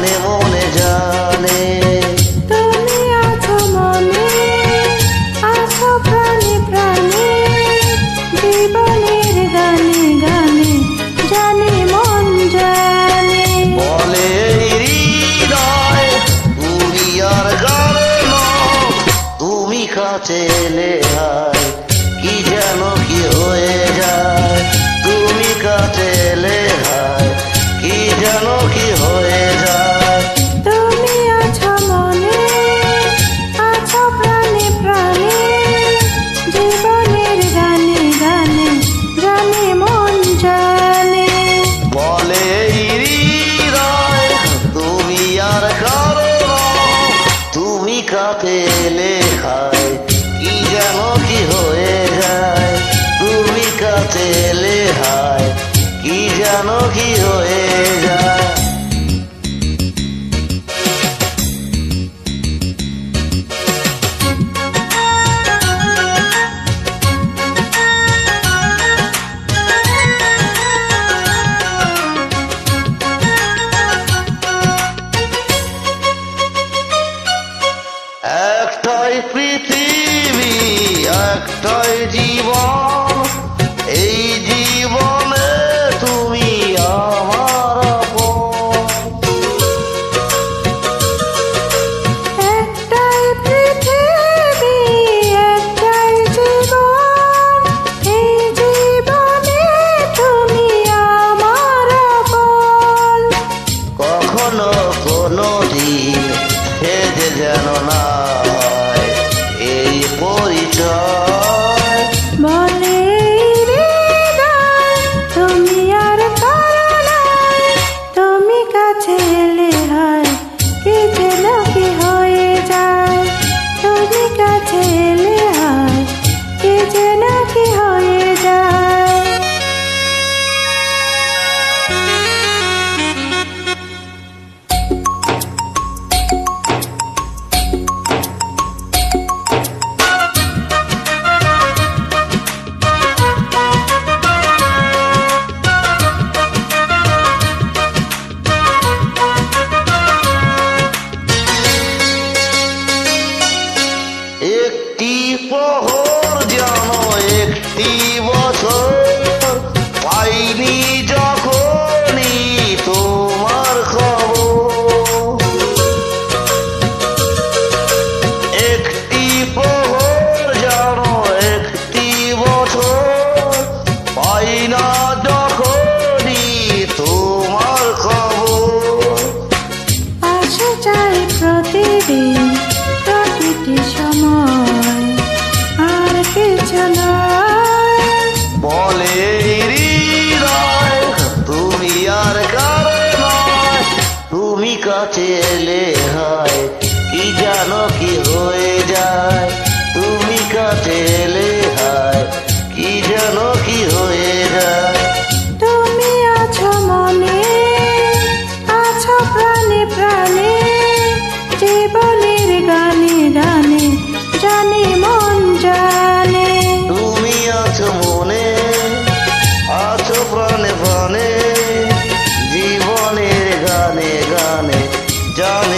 মনে মনে জানে। তুমি আছো মনে, আছো প্রাণে প্রাণে, জীবনের গানে গানে জানে মন জানে। বলে হৃদয় তুমি আর কারণ, তুমি কাছে এলে হায় কি যেন কি হয়ে যায়। তুমি কাছে এলে হায় কি যেন কি হয়ে যায়। তুমি আছো মনে, আছো প্রাণে প্রাণে, জীবনের গানে গানে জানে মন জানে। বলে হৃদয় তুমি আর কারণ, তুমি কাছে এলে হায় কি যেন কি হয়ে যায়। তুমি কাছে এলে হায় কি যেন কি হয়ে যায়। একটাই পৃথিবী একটাই জীবন, এই জীবনে তুমি আমার আপন। একটাই পৃথিবী একটাই জীবন, এই জীবনে তুমি আমার আপন। কখনো কোনো দিন হেজে যেন না হয় এই পরিচয়। বলে হৃদয় তুমি আর কারণ, তুমি কাছে এলে হয় কি যেন কি হয়ে যায়। তুমি কাছে এলে হয় কি যেন কি হয়ে যায়। একটি প্রহর যেন একটি বছর, পাইনি যখনই তোমার খবর। একটি প্রহর যেন একটি বছর, পাই না যখনই তোমার খবর। আসে যায় প্রতিদিন প্রতিটি সময়, আর কিছু নয়। বলে হৃদয় তুমি আর কারো নয়, তুমি কাছে এলে হয় কি জানো কি হয়ে যায়। তুমি কাছে এলে হয় কি জানো কি হয়ে যায়। তুমি আছো মনে, আছো প্রাণে প্রাণে, জীবনের গানে গানে জানে মন জানে। তুমি আছো মনে, আছো প্রাণে প্রাণে, জীবনের গানে গানে জানে